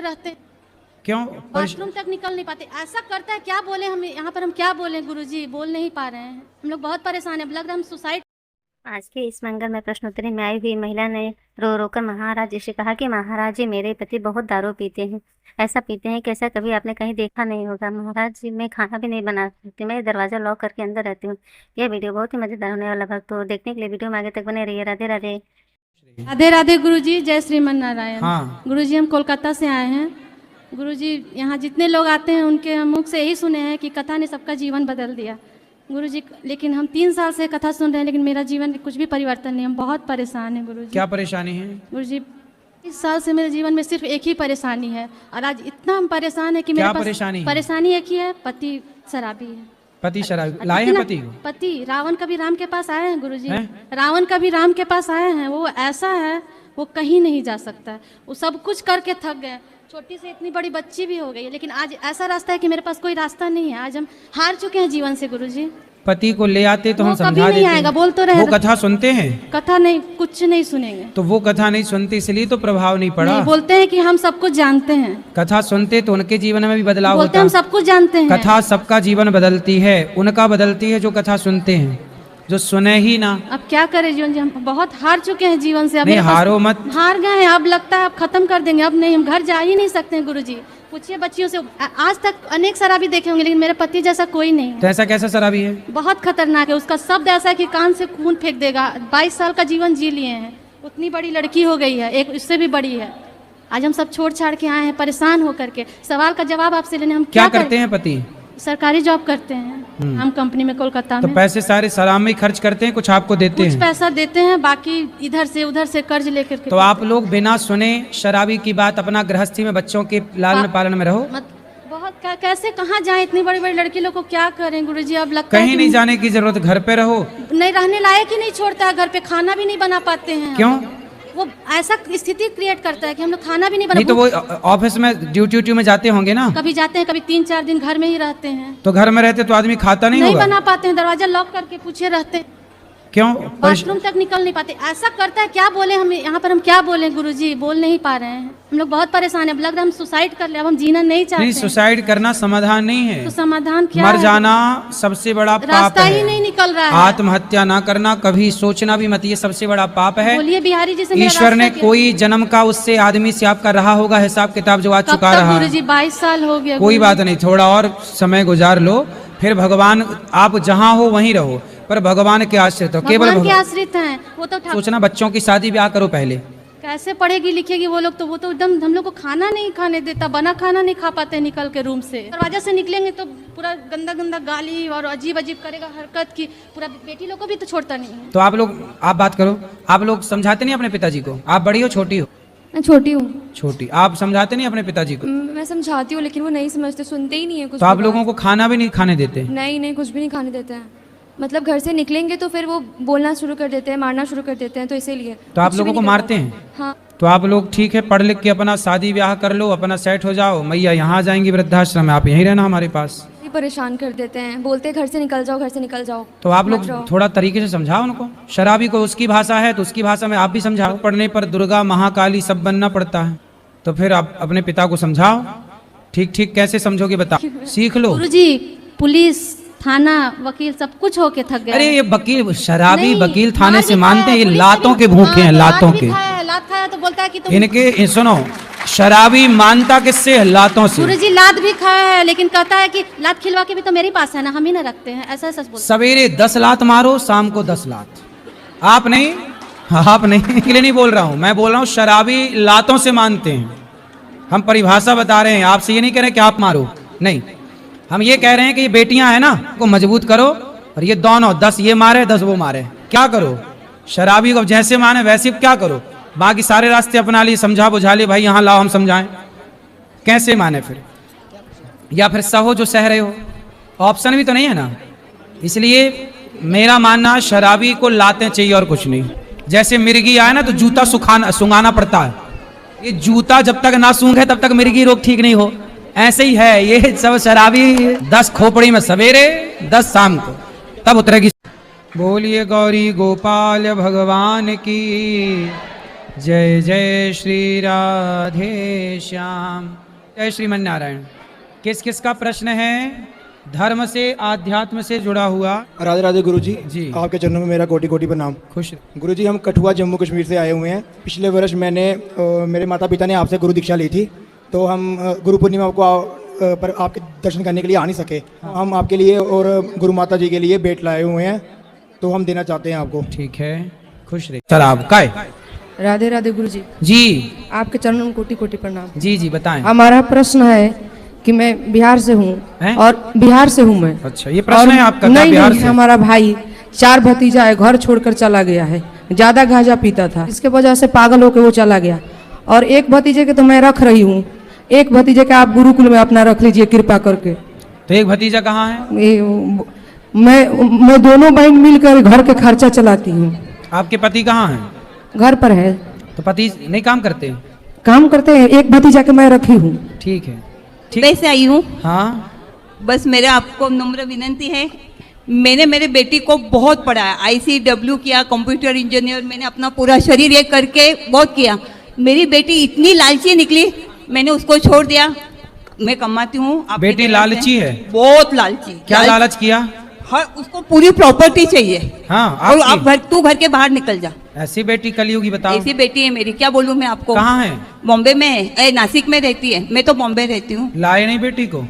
पूछे रहते, क्यों? बाथरूम तक निकल नहीं पाते। ऐसा करता है, क्या बोले हम यहाँ पर, हम क्या बोले गुरुजी, बोल नहीं पा रहे हैं, हम लोग बहुत परेशान है, लग रहा है हम सुसाइड। आज के इस मंगल में प्रश्नोत्तरी में आई हुई महिला ने रो रोकर महाराज जी से कहा कि महाराज जी, मेरे पति बहुत दारू पीते हैं। ऐसा पीते हैं कि ऐसा कभी आपने कहीं देखा नहीं होगा। महाराज जी, मैं खाना भी नहीं बना सकती, मैं दरवाजा लॉक करके अंदर रहती हूँ। यह वीडियो बहुत ही मजेदार होने वाला भक्तों, देखने के लिए वीडियो में आगे तक बने रहिए। राधे राधे। राधे राधे गुरुजी, जय श्रीमन नारायण। हाँ। गुरुजी, हम कोलकाता से आए हैं। गुरुजी, यहाँ जितने लोग आते हैं उनके मुख से यही सुने हैं कि कथा ने सबका जीवन बदल दिया। गुरुजी, लेकिन हम 3 साल से कथा सुन रहे हैं, लेकिन मेरा जीवन में कुछ भी परिवर्तन नहीं, हम बहुत परेशान हैं गुरुजी। क्या परेशानी है? गुरुजी, इस साल से मेरे जीवन में सिर्फ एक ही परेशानी है, और आज इतना हम परेशान है कि मेरे पास परेशानी एक ही है, पति शराबी है। पति शराबी लाए हैं? पति को? पति रावण कभी राम के पास आए हैं गुरुजी, रावण कभी राम के पास आए हैं। वो ऐसा है, वो कहीं नहीं जा सकता है, वो सब कुछ करके थक गए, छोटी से इतनी बड़ी बच्ची भी हो गई है, लेकिन आज ऐसा रास्ता है कि मेरे पास कोई रास्ता नहीं है। आज हम हार चुके हैं जीवन से गुरुजी। पति को ले आते तो हम समझा देते। नहीं आएगा, बोल तो रहे। वो कथा सुनते हैं? कथा नहीं, कुछ नहीं सुनेंगे। तो वो कथा नहीं सुनते, इसलिए तो प्रभाव नहीं पड़ा। नहीं, बोलते हैं कि हम सब कुछ जानते हैं। कथा सुनते तो उनके जीवन में भी बदलाव बोलते होता। हम सब कुछ जानते हैं। कथा सबका जीवन बदलती है, उनका बदलती है जो कथा सुनते हैं, जो सुने ही ना। अब क्या करें जीवन जी, हम बहुत हार चुके हैं जीवन से। अब नहीं, हारो मत। हार गए हैं, अब लगता है अब खत्म कर देंगे। अब नहीं, हम घर जा ही नहीं सकते हैं गुरुजी। पूछिए बच्चियों से, आज तक अनेक शराबी देखे होंगे, लेकिन मेरे पति जैसा कोई नहीं। तो ऐसा कैसा शराबी है? बहुत खतरनाक है, उसका शब्द ऐसा है कि कान से खून फेंक देगा। 22 साल का जीवन जी लिए हैं, उतनी बड़ी लड़की हो गई है, एक इससे भी बड़ी है। आज हम सब छोड़ छाड़ के आए हैं परेशान होकर के। सवाल का जवाब आपसे लेने हम क्या करते हैं? पति सरकारी जॉब करते हैं, हम कंपनी में कोलकाता में। तो पैसे सारे शराब में खर्च करते हैं, कुछ आपको देते हैं? कुछ पैसा देते हैं, बाकी इधर से उधर से कर्ज लेकर के। तो आप लोग बिना सुने शराबी की बात अपना गृहस्थी में बच्चों के लालन पालन में रहो। बहुत कैसे कहाँ जाए, इतनी बड़ी बड़ी लड़की लोग को क्या करें गुरुजी। अब लगता है कहीं नहीं जाने की जरूरत, घर पे रहो। नहीं, रहने लायक ही नहीं छोड़ता है, घर पे खाना भी नहीं बना पाते हैं। क्यों? वो ऐसा स्थिति क्रिएट करता है कि हम लोग खाना भी नहीं बना। नहीं तो वो ऑफिस में ड्यूटी में जाते होंगे ना? कभी जाते हैं, कभी 3-4 दिन घर में ही रहते हैं। तो घर में रहते तो आदमी खाता नहीं होगा? नहीं बना पाते हैं, दरवाजा लॉक करके पूछे रहते हैं। क्यों? बाथरूम तक निकल नहीं पाते। ऐसा करता है, क्या बोले हम यहाँ पर, हम क्या बोले गुरुजी, बोल नहीं पा रहे हैं, हम लोग बहुत परेशान है। लग रहा है हम सुसाइड कर ले, अब हम जीना नहीं चाहते। नहीं, सुसाइड करना समाधान नहीं है। तो समाधान क्या मर है? जाना सबसे बड़ा पाप है। रास्ता ही नहीं निकल रहा है। आत्महत्या ना करना, कभी सोचना भी मत, ये सबसे बड़ा पाप है। बोलिए बिहारी जी से। ईश्वर ने कोई जन्म का उससे आदमी से आपका रहा होगा हिसाब किताब, जो आज चुका रहा। गुरुजी 22 साल हो गया। कोई बात नहीं, थोड़ा और समय गुजार लो, फिर भगवान, आप जहाँ हो वहीं रहो, पर भगवान के आश्रित हो। केवल भगवान के आश्रित हैं। वो तो सोचना, बच्चों की शादी ब्याह करो पहले। कैसे पढ़ेगी लिखेगी वो लोग, तो वो तो एकदम हम लोग को खाना नहीं खाने देता, बना खाना नहीं खा पाते निकल के रूम से। दरवाजा से निकलेंगे तो पूरा गंदा गंदा गाली और अजीब अजीब करेगा हरकत की, पूरा बेटी लोग को भी तो छोड़ता नहीं है। तो आप बात करो, आप लोग समझाते नहीं अपने पिताजी को? आप बड़ी हो छोटी हो? मैं छोटी हूँ। छोटी। आप समझाते नहीं अपने पिताजी को? मैं समझाती हूँ, लेकिन वो नहीं समझते, सुनते ही नहीं है कुछ। तो आप लोगों को खाना भी नहीं खाने देते? नहीं, कुछ भी नहीं खाने देते हैं। मतलब घर से निकलेंगे तो फिर वो बोलना शुरू कर देते हैं, मारना शुरू कर देते हैं, तो इसीलिए। तो आप लोगों को मारते हैं? हाँ। तो आप लोग ठीक है, पढ़ लिख के अपना शादी ब्याह कर लो, अपना सेट हो जाओ। मैया यहाँ आ जाएंगी वृद्धाश्रम में, आप यहीं रहना हमारे पास। परेशान कर देते हैं, बोलते हैं घर से निकल जाओ, घर से निकल जाओ। तो आप लोग थोड़ा तरीके से समझाओ उनको। शराबी को उसकी भाषा है तो उसकी भाषा में आप भी समझाओ। पढ़ने पर दुर्गा महाकाली सब बनना पड़ता है, तो फिर आप अपने पिता को समझाओ। ठीक ठीक कैसे समझोगे बताओ, सीख लो। गुरुजी, पुलिस थाना वकील सब कुछ होके थक गए। अरे ये वकील शराबी वकील थाने से मानते हैं? ये लातों के भूखे हैं, लातों के। लात खाया तो बोलता है कि तुम इनके सुनो, शराबी मानता किससे? लातों से। गुरुजी लात भी खाया है, लेकिन कहता है कि लात खिलवा के भी तो मेरे पास है ना, हम ही ना रखते हैं, ऐसा सच बोलता। सवेरे 10 लात मारो, शाम को 10 लात। आप नहीं, आप नहीं, के लिए नहीं बोल रहा हूं, मैं बोल रहा हूं शराबी लातों से मानते हैं। हम परिभाषा बता रहे हैं, आपसे ये नहीं कह रहे कि आप मारो, नहीं, हम ये कह रहे हैं कि ये बेटियां हैं ना, को मजबूत करो, और ये दोनों 10 ये मारे 10 वो मारे, क्या करो? शराबी को जैसे माने वैसे क्या करो, बाकी सारे रास्ते अपना लिए, समझा बुझा लिए, भाई यहाँ लाओ हम समझाएं, कैसे माने फिर? या फिर सहो जो सह रहे हो, ऑप्शन भी तो नहीं है ना। इसलिए मेरा मानना, शराबी को लाते चाहिए और कुछ नहीं। जैसे मिर्गी आए ना तो जूता सुंघाना पड़ता है, ये जूता जब तक ना सूंघे तब तक मिर्गी रोग ठीक नहीं हो, ऐसे ही है ये सब शराबी। 10 खोपड़ी में सवेरे 10 शाम को, तब उतरेगी। बोलिए गौरी गोपाल भगवान की, जय जय श्री राधे श्याम। जय श्रीमन नारायण। किस किस का प्रश्न है धर्म से आध्यात्म से जुड़ा हुआ? राधे राधे गुरुजी। जी। आपके चरणों में मेरा कोटि कोटि प्रणाम। खुश। गुरुजी, हम कठुआ जम्मू कश्मीर से आए हुए हैं। पिछले वर्ष मेरे माता पिता ने आपसे गुरु दीक्षा ली थी, तो हम गुरु पूर्णिमा को पर आपके दर्शन करने के लिए आ नहीं सके। हम आपके लिए और गुरु माता जी के लिए बेट लाए हुए हैं, तो हम देना चाहते हैं आपको। ठीक है, खुश रहे। सर आप काय? राधे राधे गुरुजी। जी आपके चरणों में कोटि कोटि प्रणाम। जी जी बताएं। हमारा प्रश्न है कि मैं बिहार से हूँ हैं? और बिहार से हूँ मैं। अच्छा, ये प्रश्न है आपका? नहीं बिहार नहीं, से? हमारा भाई 4 भतीजा है, घर छोड़कर चला गया है। ज्यादा गांजा पीता था, इसके वजह से पागल होकर वो चला गया। और एक भतीजे के तो मैं रख रही हूँ, एक भतीजे के आप गुरुकुल में अपना रख लीजिए कृपा करके। तो एक भतीजा कहाँ है? मैं दोनों बहन मिलकर घर के खर्चा चलाती हूँ। आपके पति कहाँ हैं? घर पर है। तो पति नहीं काम करते? काम करते हैं, एक भतीजा के मैं रखी हूँ। ठीक है, ठीक। वैसे आई हूँ। हाँ, बस मेरे आपको नम्र विनंती है, मैंने मेरे बेटी को बहुत पढ़ाया, ICW किया, कंप्यूटर इंजीनियर, मैंने अपना पूरा शरीर ये करके बहुत किया। मेरी बेटी इतनी लालची निकली, मैंने उसको छोड़ दिया। मैं कमाती हूँ। बेटी लालची है? बहुत लालची। क्या लालच किया? हर उसको पूरी प्रॉपर्टी चाहिए। हाँ, और आपकी? आप तू घर के बाहर निकल जा। ऐसी बेटी कलयुगी, बताओ। ऐसी बेटी है मेरी, क्या बोलूँ मैं आपको। कहाँ है? बॉम्बे में है, नासिक में रहती है, मैं तो बॉम्बे रहती हूँ। लाए नहीं बेटी को?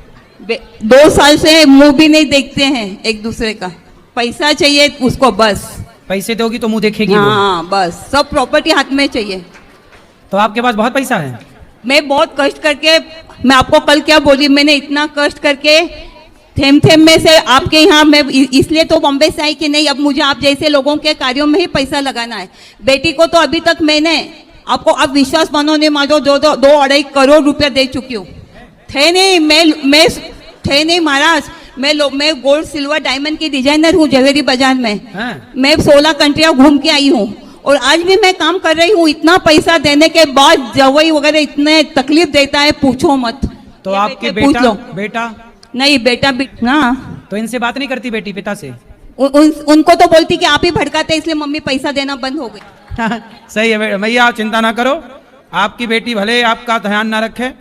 2 साल से मुंह भी नहीं देखते हैं एक दूसरे का। पैसा चाहिए उसको, बस पैसे दोगी तो मुंह देखेगी वो। हाँ, बस सब प्रॉपर्टी हाथ में चाहिए। तो आपके पास बहुत पैसा है? मैं बहुत कष्ट करके, मैं आपको कल क्या बोली, मैंने इतना कष्ट करके थेम थेम में से आपके यहाँ, मैं इसलिए तो बॉम्बे से आई कि नहीं, अब मुझे आप जैसे लोगों के कार्यों में ही पैसा लगाना है। बेटी को तो अभी तक मैंने आपको, अब विश्वास मानो नहीं मानो, 2-2.5 करोड़ रुपया दे चुकी हूँ। थे नहीं महाराज, मैं गोल्ड सिल्वर डायमंड की डिजाइनर हूँ ज्वेलरी बाजार में। हाँ। मैं 16 कंट्रियाँ घूम के आई हूँ और आज भी मैं काम कर रही हूँ। इतना पैसा देने के बाद जवाई वगैरह इतने तकलीफ देता है, पूछो मत। तो ये आपके पूछ लो। बेटा नहीं, बेटा भी ना। तो इनसे बात नहीं करती बेटी पिता से? उनको तो बोलती कि आप ही भड़काते, इसलिए मम्मी पैसा देना बंद हो गई। सही है मैया, आप चिंता ना करो। आपकी बेटी भले आपका ध्यान ना रखे,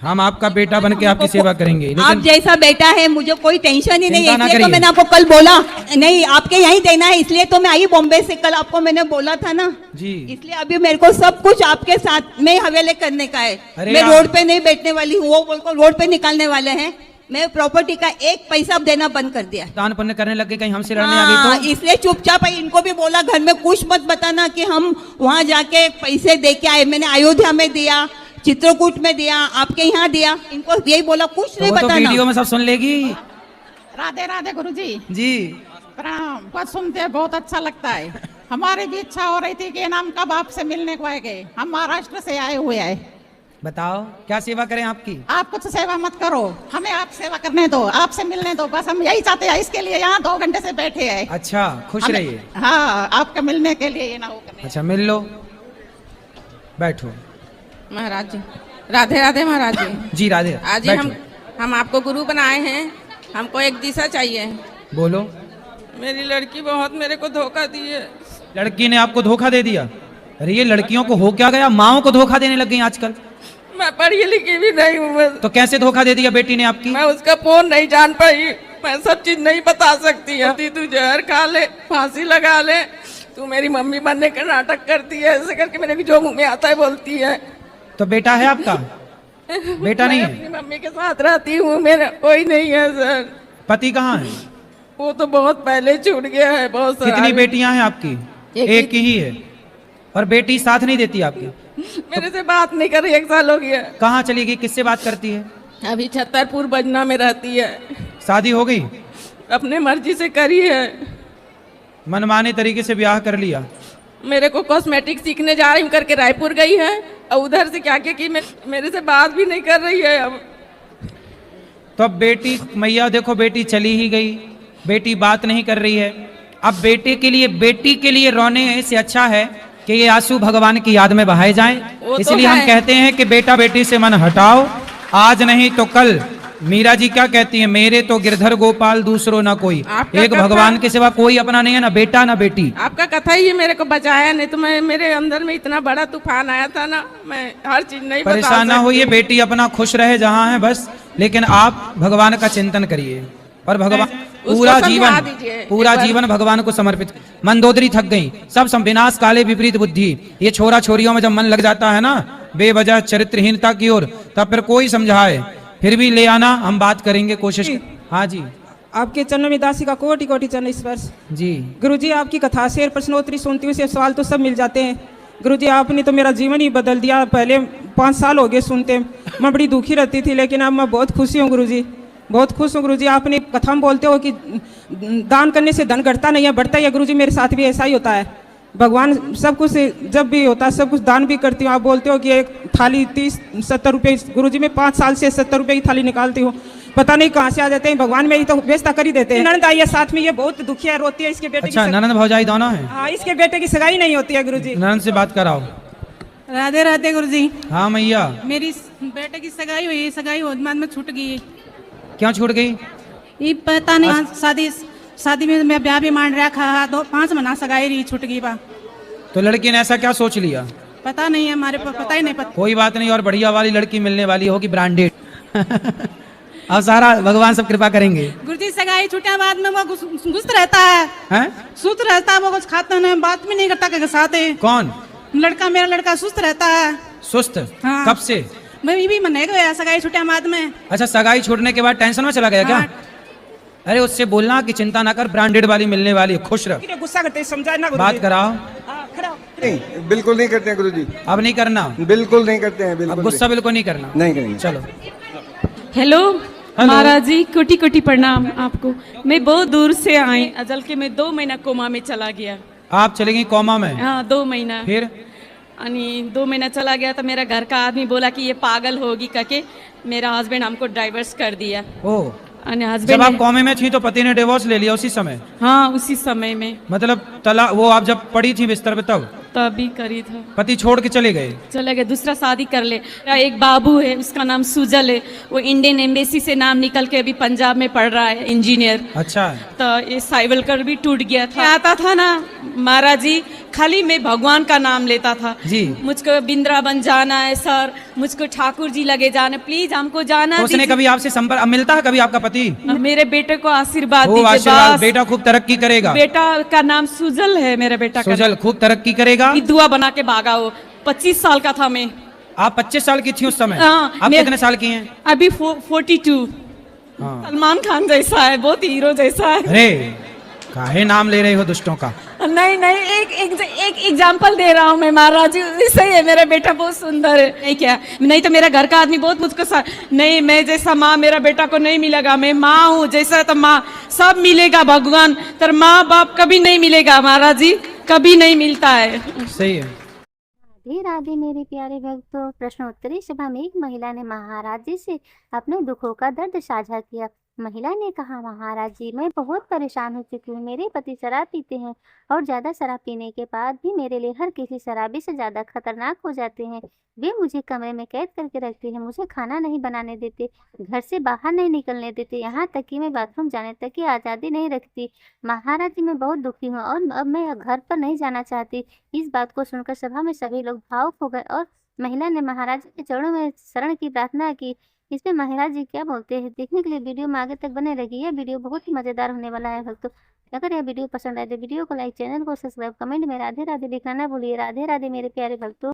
हम आपका बेटा बन के आपकी सेवा करेंगे। आप लेकिन जैसा बेटा है, मुझे कोई टेंशन ही नहीं है। चिंता ना इसलिए तो करिए। मैंने आपको कल बोला, नहीं आपके यहीं देना है, इसलिए तो मैं आई बॉम्बे से। कल आपको मैंने बोला था ना जी। इसलिए अभी मेरे को सब कुछ आपके साथ में हवेले करने का है। अरे मैं आप- रोड पे नहीं बैठने वाली हूँ, वो बोलकर रोड पे निकालने वाले हैं। मैं प्रॉपर्टी का एक पैसा देना बंद कर दिया। दान पुण्य करने लग गए, कहीं हमसे लड़ने आ हाँ, गई तो? इसलिए चुपचाप आई। इनको भी बोला घर में कुछ मत बताना कि हम वहां जाके पैसे दे के आए। मैंने अयोध्या में दिया, चित्रकूट में दिया, आपके यहाँ दिया। इनको यही बोला, कुछ तो नहीं वो तो बताना। वीडियो में सब सुन लेगी। राधे राधे गुरुजी। जी प्रणाम। बस सुनते हैं, बहुत अच्छा लगता है। हमारी भी इच्छा हो रही थी कि नाम कब आपसे मिलने को आएंगे। हम महाराष्ट्र से आए हुए हैं। बताओ क्या सेवा करें आपकी? आप कुछ सेवा मत करो, हमें आप सेवा करने दो, आपसे मिलने दो, बस हम यही चाहते हैं। इसके लिए यहाँ 2 घंटे से बैठे हैं। अच्छा, खुश हमें- रहिए। हाँ, आपके मिलने के लिए ये ना हो करने। अच्छा, मिल लो, बैठो। महाराज जी, राधे राधे महाराज जी। जी राधे, आज ही बैठो। हम आपको गुरु बनाए हैं, हमको एक दिशा चाहिए। बोलो। मेरी लड़की बहुत मेरे को धोखा दी है। लड़की ने आपको धोखा दे दिया? अरे ये लड़कियों को हो क्या गया, माओ को धोखा देने लग गई आजकल। मैं पढ़ी लिखी भी नहीं हूँ, बस तो कैसे धोखा दे दिया बेटी ने आपकी? मैं उसका फोन नहीं जान पाई, मैं सब चीज नहीं बता सकती है। तू जहर खा ले, फांसी लगा ले, तू मेरी मम्मी बनने का नाटक करती है, ऐसे करके मेरे को जो मुंह में आता है बोलती है। तो बेटा है आपका? बेटा नहीं मैं है? अपनी मम्मी के साथ रहती हूँ, मेरा कोई नहीं है सर। पति कहाँ है? वो तो बहुत पहले छूट गया है। बहुत सारा। कितनी बेटियां हैं आपकी? एक ही है। और बेटी साथ नहीं देती आपकी? मेरे से बात नहीं कर रही, 1 साल हो गया। कहाँ चली गई, किससे बात करती है? अभी छतरपुर बजना में रहती है। शादी हो गई? अपने मर्जी से करी है। मनमाने तरीके से ब्याह कर लिया? मेरे को कॉस्मेटिक सीखने जा रही हूँ करके रायपुर गई है, और उधर से क्या क्या की मेरे से बात भी नहीं कर रही है। अब तो अब बेटी, मैया देखो बेटी चली ही गई, बेटी बात नहीं कर रही है। अब बेटी के लिए रोने से अच्छा है कि ये आंसू भगवान की याद में बहाए जाएं। वो तो इसलिए हम है। कहते हैं कि बेटा बेटी से मन हटाओ, आज नहीं तो कल मीरा जी क्या कहती हैं, मेरे तो गिरधर गोपाल दूसरो ना कोई, आपका एक कथा- भगवान के सिवा कोई अपना नहीं है, ना बेटा ना बेटी। आपका कथा ही मेरे को बचाया, नहीं तो मैं मेरे अंदर में इतना बड़ा तूफान आया था ना, मैं हर चीज नहीं बता परेशान ना सकती। होइए, बेटी अपना खुश रहे जहाँ है बस, लेकिन आप भगवान का चिंतन करिए और भगवान उसको पूरा समझा जीवन दीजिए पूरा एक बार। जीवन भगवान को समर्पित। मंदोदरी थक गई, सब विनाश काले विपरीत बुद्धि। ये छोरा छोरियों में जब मन लग जाता है ना बेवजह चरित्रहीनता की ओर, तब फिर कोई समझाए फिर भी ले आना, हम बात करेंगे कोशिश। हाँ जी आपके चरणों में दासी का कोटि कोटि चरण स्पर्श। जी गुरुजी आपकी कथा से और प्रश्नोत्तरी सुनती हुई से सवाल तो सब मिल जाते हैं। गुरुजी आपने तो मेरा जीवन ही बदल दिया। पहले 5 साल हो गए सुनते, मैं बड़ी दुखी रहती थी, लेकिन अब मैं बहुत खुशी हूँ गुरुजी, बहुत खुश हूँ गुरुजी। आपने कथा में बोलते हो कि दान करने से धन घटता नहीं है, बढ़ता ही है। गुरुजी मेरे साथ भी ऐसा ही होता है। भगवान सब कुछ जब भी होता है सब कुछ दान भी करती हूँ। आप बोलते हो कि एक थाली 30-70 रुपये, गुरुजी मैं 5 साल से 70 रुपये की थाली निकालती हूँ, पता नहीं कहाँ से आ जाते हैं। भगवान मेरी तो व्यवस्था कर ही देते हैं। ननद आई है साथ में, ये बहुत दुखी है, रोती है। इसके बेटे अच्छा, ननद भौजाई दोनों है? हाँ, इसके बेटे की सगाई नहीं होती है गुरुजी। ननद से बात कराओ। राधे राधे गुरुजी। हाँ मैया, मेरी बेटे की सगाई हुई, सगाई होने बाद में छूट गई। क्यों छूट गई? ये पता नहीं, शादी में मैं ब्याह भी मान रखा, 5 महीना सगाई रही, छूट गई बा। तो लड़की ने ऐसा क्या सोच लिया? पता नहीं है, हमारे पास पता ही नहीं। पता कोई बात नहीं, और बढ़िया वाली लड़की मिलने वाली होगी, ब्रांडेड। अब सारा भगवान सब कृपा करेंगे। गुरुजी सगाई छूटे बाद में वो गुस्त रहता है, हैं? सुस्त रहता है, वो कुछ खाता नहीं, बात भी नहीं करता के साथ है। कौन लड़का? मेरा लड़का सुस्त रहता है। सुस्त? हाँ। कब से? मैं भी मने गया सगाई छूटे बाद में। अच्छा, सगाई छूटने के बाद टेंशन में चला गया क्या? अरे उससे बोलना कि चिंता ना कर, ब्रांडेड वाली मिलने वाली है, खुश रह। गुस्सा करते समझाए ना बात कराओ। नहीं, बिल्कुल नहीं करते हैं गुरुजी। अब नहीं करना? बिल्कुल नहीं करते हैं, अब बिल्कुल गुस्सा बिल्कुल नहीं करना। नहीं करेंगे। चलो। हेलो महाराज जी, कोटि कोटि प्रणाम आपको। मैं बहुत दूर से आई, अजल के मैं 2 महीना कोमा में चला गया। आप चले गई कोमा में? हाँ, 2 महीना। फिर 2 महीना चला गया तो मेरा घर का आदमी बोला कि ये पागल होगी करके मेरा हस्बैंड हमको डाइवर्स कर दिया। ओ, जब हस्बैंड आप कौमे में थी तो पति ने डिवोर्स ले लिया उसी समय? हाँ, उसी समय में। मतलब वो आप जब पड़ी थी बिस्तर पे तभी करी था। पति छोड़ के चले गए? दूसरा शादी कर ले। एक बाबू है, उसका नाम सुजल है, वो इंडियन एम्बेसी से नाम निकल के अभी पंजाब में पढ़ रहा है, इंजीनियर। अच्छा। तो ये साइवल कर भी टूट गया था। आता था ना महाराज जी, खाली मैं भगवान का नाम लेता था जी। मुझको वृंदावन जाना है सर, मुझको ठाकुर जी लगे जाना, प्लीज हमको जाना। तो उसने कभी आपसे संपर्क, मिलता है कभी आपका पति? मेरे बेटे को आशीर्वाद वो दीजिए आशीर्वाद, बस। बेटा खूब तरक्की करेगा। बेटा का नाम सुजल है, मेरा बेटा का सुजल खूब तरक्की करेगा। दुआ बना के भागा वो। 25 साल का था मैं। आप 25 साल की थी उस समय? हाँ, आप कितने साल की हैं? अभी 42। हाँ। सलमान खान जैसा है, बहुत हीरो जैसा है। अरे काहे नाम ले रहे हो दुष्टों का? नहीं, एक एग्जाम्पल दे रहा हूँ मैं महाराज जी, सही है, मेरा बेटा बहुत सुंदर है। नहीं क्या, नहीं तो मेरा घर का आदमी बहुत मुझको नहीं, मैं जैसा माँ मेरा बेटा को नहीं मिलेगा। मैं माँ हूँ, जैसा तो माँ सब मिलेगा भगवान, तर माँ बाप कभी नहीं मिलेगा महाराज जी, कभी नहीं मिलता है। सही है। राधे राधे मेरे प्यारे भक्तों। प्रश्नोत्तरी सभा में एक महिला ने महाराज जी से अपने दुखों का दर्द साझा किया। महिला ने कहा, महाराज जी मैं बहुत परेशान हो चुकी हूँ। मेरे पति शराब पीते हैं और ज़्यादा शराब पीने के बाद भी मेरे लिए हर किसी शराबी से ज़्यादा खतरनाक हो जाते हैं। वे मुझे कमरे में कैद करके रखते हैं, मुझे खाना नहीं बनाने देते, घर से बाहर नहीं निकलने देते, यहाँ तक कि मैं बाथरूम जाने तक की आज़ादी नहीं रखती। महाराज जी मैं बहुत दुखी हूँ और अब मैं घर पर नहीं जाना चाहती। इस बात को सुनकर सभा में सभी लोग भावुक हो गए और महिला ने महाराज जी के चरणों में शरण की प्रार्थना की। इसमें महाराज जी क्या बोलते हैं देखने के लिए वीडियो में आगे तक बने रहिए। यह वीडियो बहुत ही मज़ेदार होने वाला है भक्तों। अगर यह वीडियो पसंद आए तो वीडियो को लाइक, चैनल को सब्सक्राइब, कमेंट में राधे राधे लिखना ना भूलिए। राधे राधे मेरे प्यारे भक्तों।